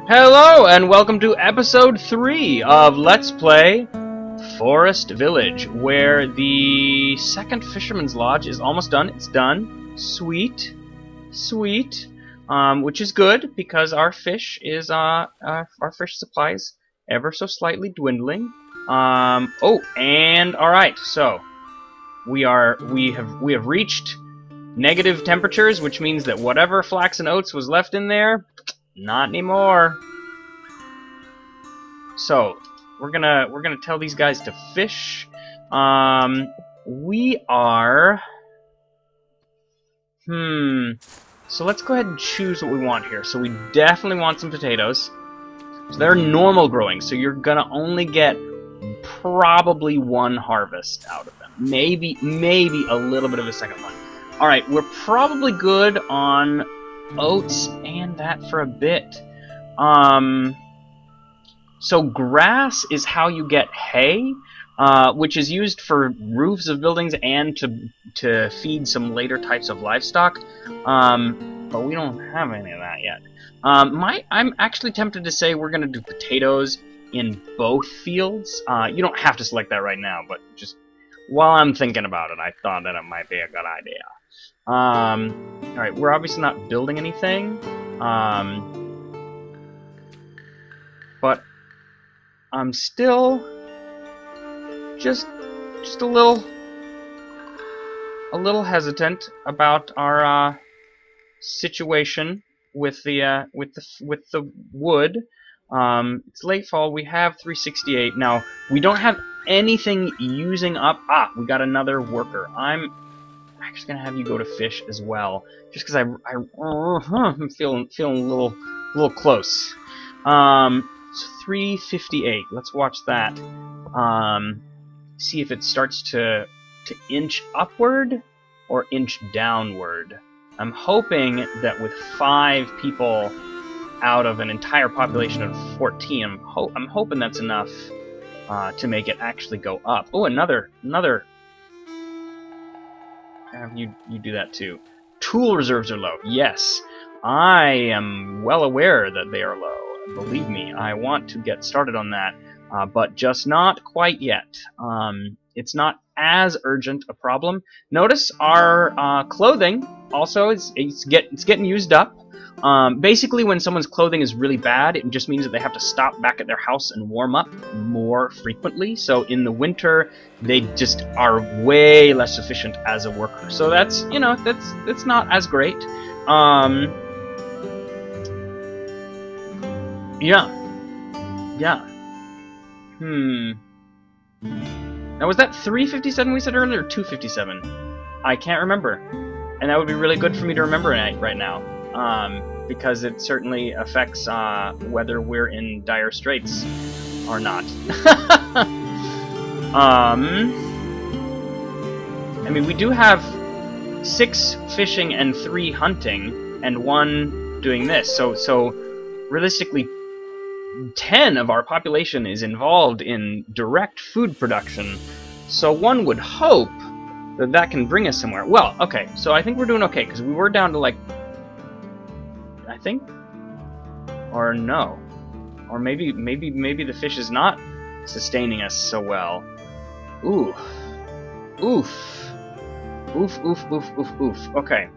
Hello, and welcome to episode 3 of Let's Play Forest Village, where the second Fisherman's Lodge is almost done. It's done. Sweet. Sweet. Which is good, because our fish is, our fish supply is ever so slightly dwindling. Oh, and alright, so, we have reached negative temperatures, which means that whatever flax and oats was left in there, not anymore. So we're gonna tell these guys to fish. We are. So let's go ahead and choose what we want here. So we definitely want some potatoes. So they're normal growing, so you're gonna only get probably one harvest out of them. Maybe a little bit of a second one. All right, we're probably good on oats and that for a bit. So grass is how you get hay, which is used for roofs of buildings and to feed some later types of livestock. But we don't have any of that yet. I'm actually tempted to say we're gonna do potatoes in both fields. You don't have to select that right now, but just while I'm thinking about it, I thought that it might be a good idea. Alright, we're obviously not building anything, but I'm still just a little hesitant about our situation with the wood. It's late fall. We have 368 now. We don't have anything using up. We got another worker. I'm actually gonna have you go to fish as well, just because I'm feeling a little close. So 358. Let's watch that. See if it starts to inch upward or inch downward. I'm hoping that with 5 people out of an entire population of 14, I'm hoping that's enough to make it actually go up. Oh, another. Have you do that too. Tool reserves are low. Yes, I am well aware that they are low. Believe me, I want to get started on that, but just not quite yet. It's not as urgent a problem. Notice our clothing also it's getting used up. Basically, when someone's clothing is really bad, it just means that they have to stop back at their house and warm up more frequently. So in the winter, they just are way less efficient as a worker. So that's that's not as great. Yeah. Now was that 357 we said earlier, or 257? I can't remember, and that would be really good for me to remember right now. Because it certainly affects whether we're in dire straits or not. I mean, we do have 6 fishing and 3 hunting, and 1 doing this. So realistically, 10 of our population is involved in direct food production. So one would hope that can bring us somewhere. Well, okay, so I think we're doing okay, because we were down to like, I think, or no, or maybe the fish is not sustaining us so well. Oof. Okay.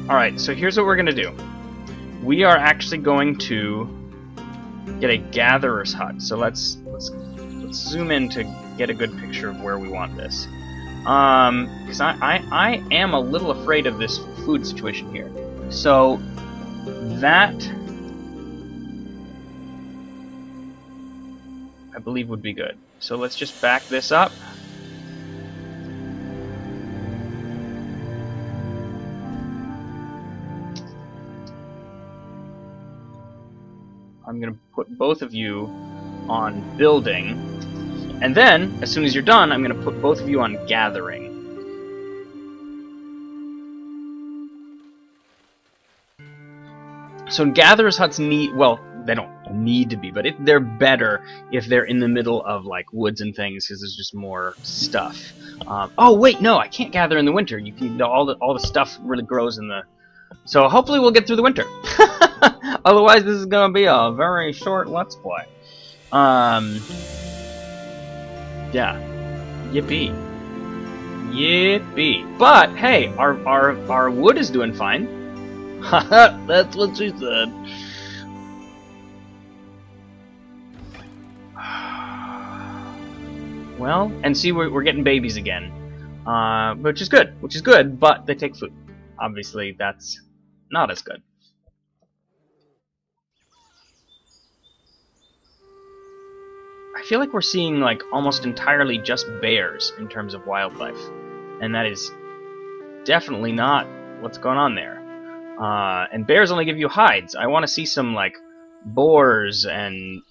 All right. So here's what we're gonna do. We are actually going to get a gatherer's hut. So let's zoom in to get a good picture of where we want this. Because I am a little afraid of this food situation here. So that I believe would be good. So let's just back this up. I'm gonna put both of you on building. And then, as soon as you're done, I'm going to put both of you on gathering. So gatherers' huts need, well, they don't need to be, but they're better if they're in the middle of like woods and things, because there's just more stuff. Oh wait, no, I can't gather in the winter. You can all the stuff really grows in the. So hopefully we'll get through the winter. Otherwise, this is gonna be a very short Let's Play. Yeah, yippee, yippee. But hey, our wood is doing fine. Haha, that's what she said. Well, and see, we're getting babies again, which is good, but they take food. Obviously, that's not as good. I feel like we're seeing like almost entirely just bears in terms of wildlife, and that is definitely not what's going on there. And bears only give you hides. I want to see some like boars and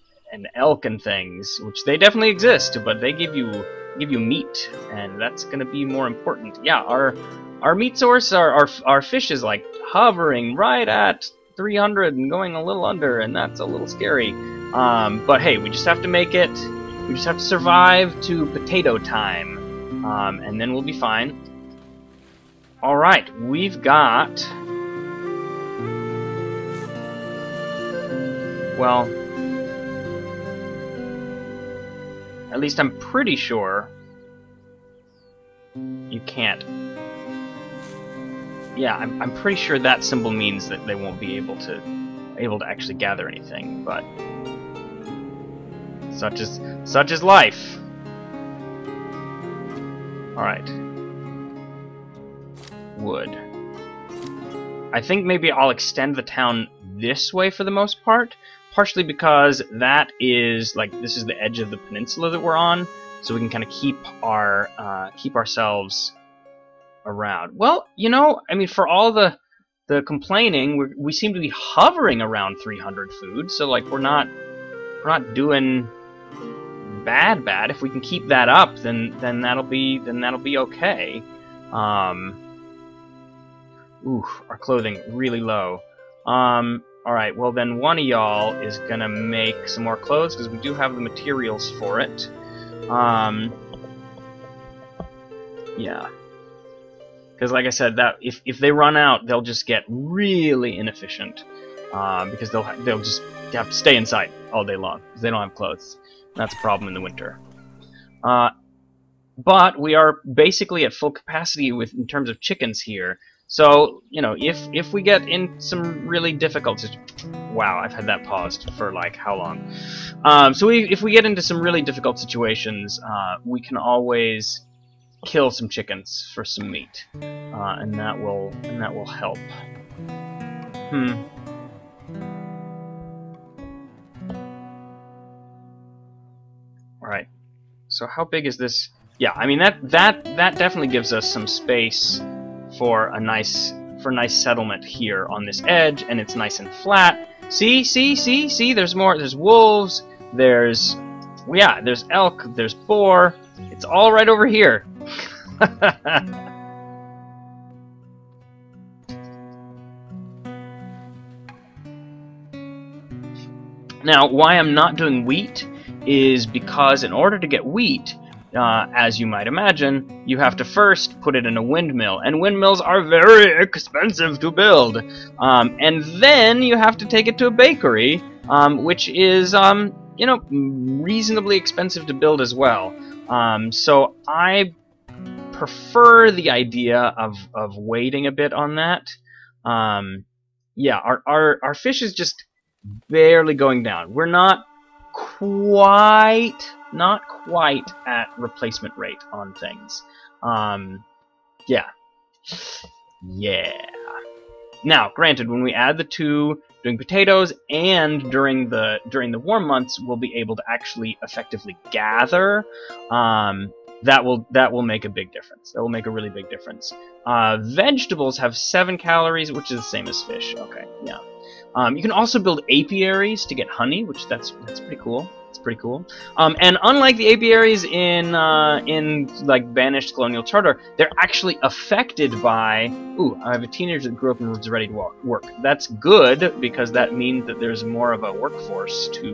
elk and things, which they definitely exist, but they give you meat, and that's gonna be more important. Yeah, our meat source, our fish is like hovering right at 300 and going a little under, and that's a little scary. But hey, we just have to make it. We just have to survive to potato time, and then we'll be fine. All right, we've got. Well, at least I'm pretty sure you can't. Yeah, I'm pretty sure that symbol means that they won't be able to actually gather anything, but such is life. All right. Wood. I think maybe I'll extend the town this way for the most part, partially because that is like this is the edge of the peninsula that we're on, so we can kind of keep ourselves around. Well, you know, I mean, for all the complaining, we seem to be hovering around 300 food, so like we're not doing bad. If we can keep that up, then that'll be okay. Ooh, our clothing really low. Alright, well then one of y'all is gonna make some more clothes, because we do have the materials for it. Yeah. Because like I said, that if they run out, they'll just get really inefficient. Because they'll just have to stay inside all day long, because they don't have clothes. That's a problem in the winter. But we are basically at full capacity in terms of chickens here. So, you know, if we get in some really difficult wow, I've had that paused for like how long? So if we get into some really difficult situations, we can always kill some chickens for some meat, and that will help. All right. So how big is this? Yeah, I mean that definitely gives us some space for a nice settlement here on this edge, and it's nice and flat. See, there's more. There's wolves, there's elk, there's boar. It's all right over here. Now, why I'm not doing wheat is because in order to get wheat, as you might imagine, you have to first put it in a windmill, and windmills are very expensive to build. And then you have to take it to a bakery, which is, you know, reasonably expensive to build as well. So I prefer the idea of waiting a bit on that. Yeah, our fish is just barely going down. We're not quite at replacement rate on things. Yeah. Now, granted, when we add the two, doing potatoes and during the warm months, we'll be able to actually effectively gather. That will make a big difference. That will make a really big difference. Vegetables have 7 calories, which is the same as fish. Okay, yeah. You can also build apiaries to get honey, which that's pretty cool. It's pretty cool. And unlike the apiaries in like banished colonial charter, they're actually affected by. Ooh, I have a teenager that grew up and was ready to work. That's good because that means that there's more of a workforce to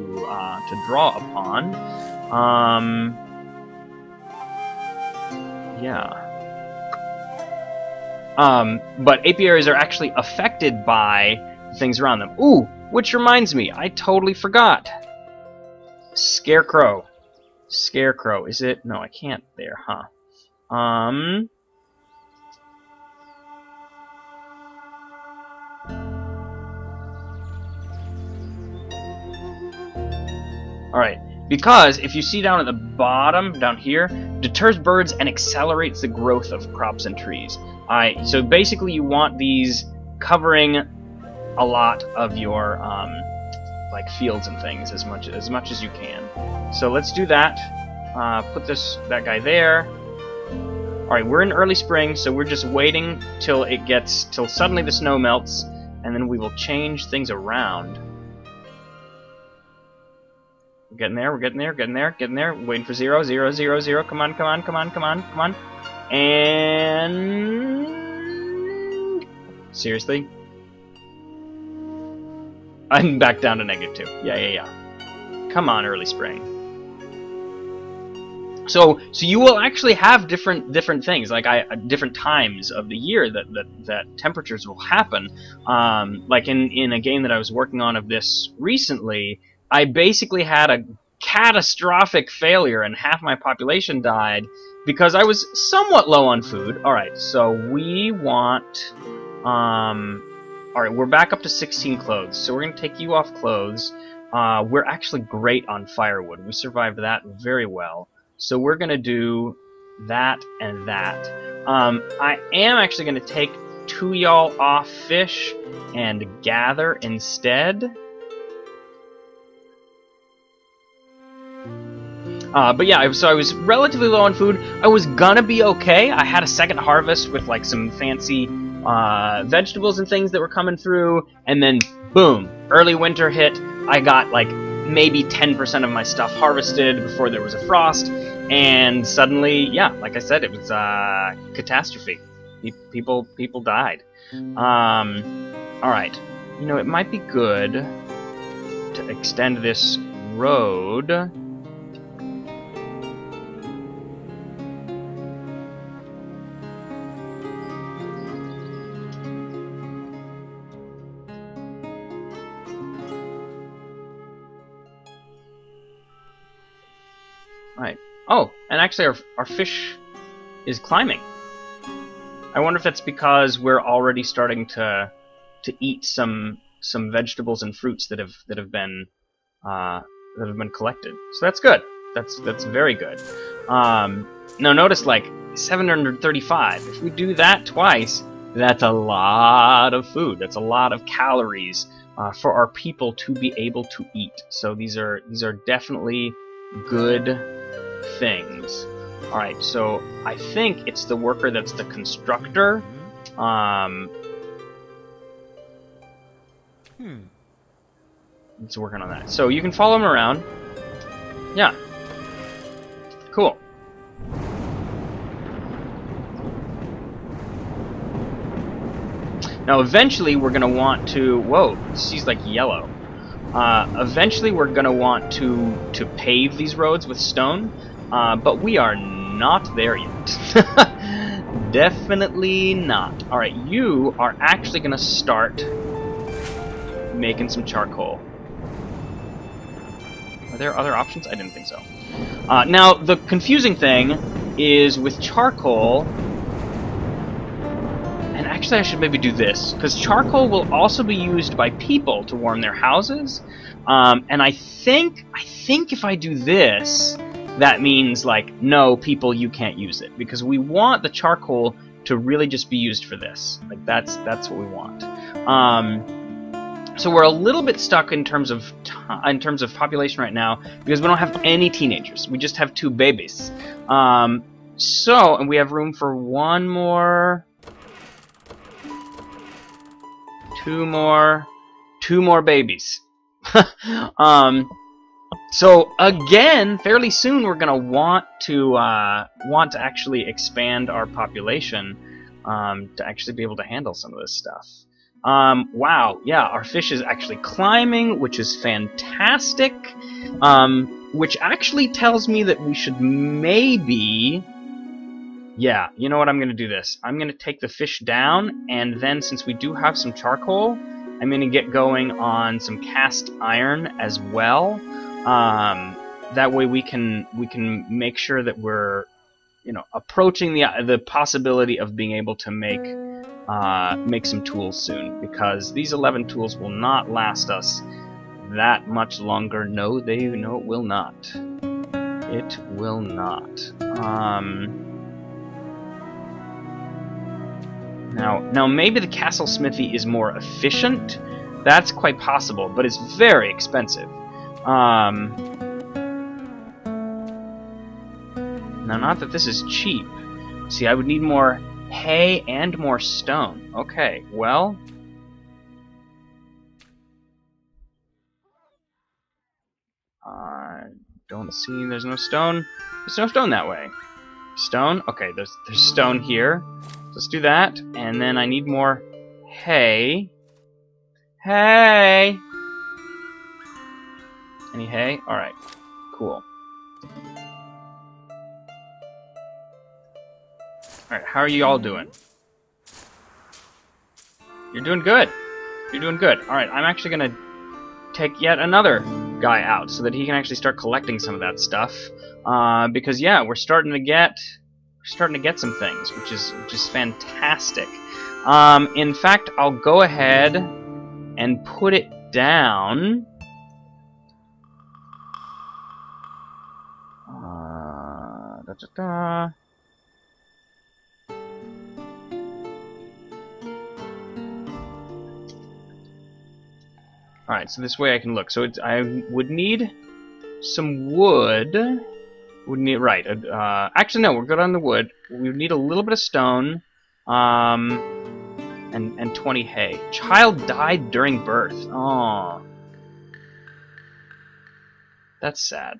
draw upon. Yeah. But apiaries are actually affected by things around them. Ooh, which reminds me, I totally forgot. Scarecrow. Scarecrow, is it? No, I can't there, huh? Alright, because if you see down at the bottom, down here, deters birds and accelerates the growth of crops and trees. So basically you want these covering a lot of your like fields and things as much as you can. So let's do that. Put that guy there. All right, we're in early spring, so we're just waiting till suddenly the snow melts, and then we will change things around. We're getting there. We're getting there. Getting there. Getting there. Waiting for 0, 0, 0, 0. Come on. Come on. Come on. Come on. Come on. And seriously. I'm back down to -2. Yeah. Come on, early spring. So you will actually have different things, like different times of the year that temperatures will happen. Like in a game that I was working on of this recently, I basically had a catastrophic failure and half my population died because I was somewhat low on food. All right, so we want. Alright, we're back up to 16 clothes, so we're going to take you off clothes. We're actually great on firewood. We survived that very well. So we're going to do that and that. I am actually going to take 2 y'all off fish and gather instead. But yeah, so I was relatively low on food. I was gonna be okay. I had a second harvest with like some fancy vegetables and things that were coming through, and then boom, early winter hit. I got like maybe 10% of my stuff harvested before there was a frost, and suddenly, yeah, like I said, it was a catastrophe. People died. All right, you know, it might be good to extend this road. Right. Oh, and actually our fish is climbing. I wonder if that's because we're already starting to eat some vegetables and fruits that have been collected. So that's good. That's very good. Now notice, like, 735. If we do that twice, that's a lot of food. That's a lot of calories for our people to be able to eat. So these are definitely good things. Alright, so I think it's the worker that's the constructor. It's working on that. So you can follow him around. Yeah. Cool. Now eventually we're going to want to... Whoa, she's like yellow. Eventually we're going to want to pave these roads with stone, but we are not there yet. Definitely not. Alright, you are actually going to start making some charcoal. Are there other options? I didn't think so. Now, the confusing thing is with charcoal... And actually I should maybe do this, because charcoal will also be used by people to warm their houses. And I think if I do this, that means, like, no, people, you can't use it, because we want the charcoal to really just be used for this. Like, that's what we want. So we're a little bit stuck in terms of population right now, because we don't have any teenagers. We just have 2 babies. And we have room for 1 more, 2 more, 2 more babies. So again, fairly soon we're gonna want to actually expand our population to actually be able to handle some of this stuff. Wow, yeah, our fish is actually climbing, which is fantastic. Which actually tells me that we should maybe... Yeah, you know what, I'm going to do this. I'm going to take the fish down, and then since we do have some charcoal, I'm going to get going on some cast iron as well. That way we can make sure that we're, you know, approaching the possibility of being able to make some tools soon, because these 11 tools will not last us that much longer. No, it will not. It will not. Now maybe the castle smithy is more efficient. That's quite possible, but it's very expensive. Now, not that this is cheap. See, I would need more hay and more stone. Okay, well... don't see... There's no stone. There's no stone that way. Stone? Okay, there's stone here. Let's do that. And then I need more hay. Hay! Any hay? Alright. Cool. Alright, how are you all doing? You're doing good. You're doing good. Alright, I'm actually gonna take yet another guy out so that he can actually start collecting some of that stuff. Because yeah, we're starting to get some things, which is fantastic. In fact, I'll go ahead and put it down. Alright, so this way I can look. So I would need some wood. Actually, no, we're good on the wood. We would need a little bit of stone, and 20 hay. Child died during birth. Oh, that's sad.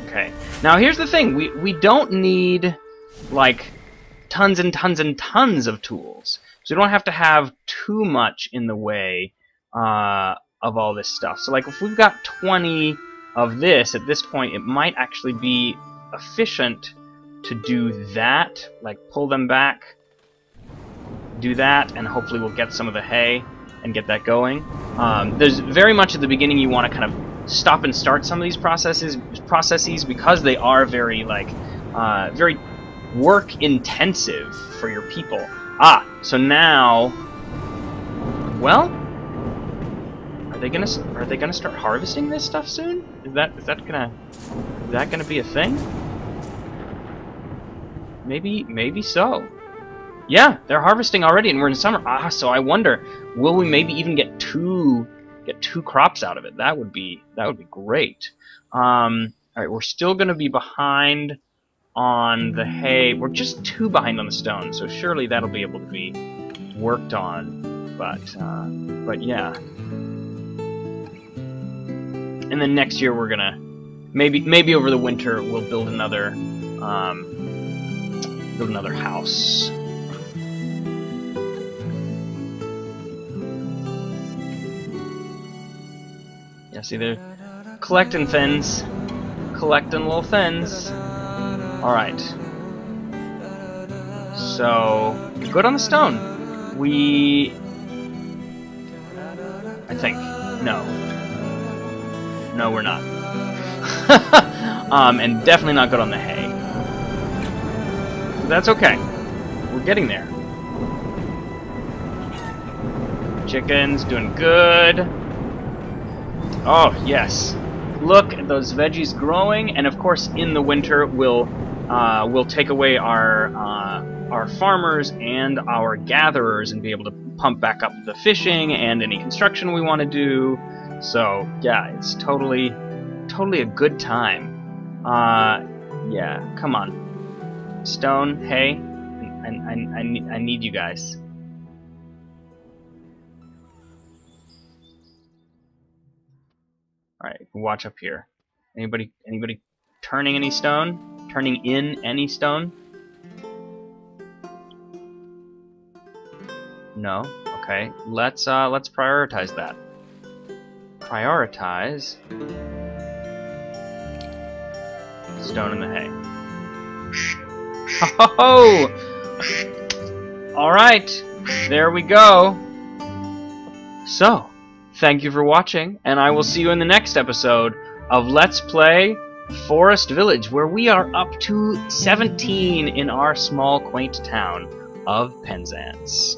Okay, now here's the thing. We don't need, like, tons and tons and tons of tools. So we don't have to have too much in the way of all this stuff. So like if we've got 20 of this at this point, it might actually be efficient to do that, like pull them back, do that, and hopefully we'll get some of the hay and get that going. There's very much at the beginning you want to kind of stop and start some of these processes because they are very very work intensive for your people. So now, well, are they gonna start harvesting this stuff soon? Is that gonna be a thing? Maybe so. Yeah, they're harvesting already, and we're in summer. So I wonder, will we maybe even get two crops out of it? That would be great. All right, we're still gonna be behind on the hay. We're just 2 behind on the stone, so surely that'll be able to be worked on. But yeah. And then next year we're gonna maybe over the winter we'll build another house. Yeah, see, they're collecting things, collecting little things. All right. So good on the stone. I think no, we're not. And definitely not good on the hay. That's okay. We're getting there. Chickens doing good. Oh yes. Look at those veggies growing, and of course in the winter we'll take away our farmers and our gatherers and be able to pump back up the fishing and any construction we want to do. So yeah, it's totally a good time. Yeah, come on, stone, hay, and I need you guys. Alright, watch up here. Anybody turning any stone? Turning in any stone? No? Okay. Let's prioritize that. Prioritize stone in the hay. Oh! Alright, there we go. So, thank you for watching, and I will see you in the next episode of Let's Play Forest Village, where we are up to 17 in our small, quaint town of Penzance.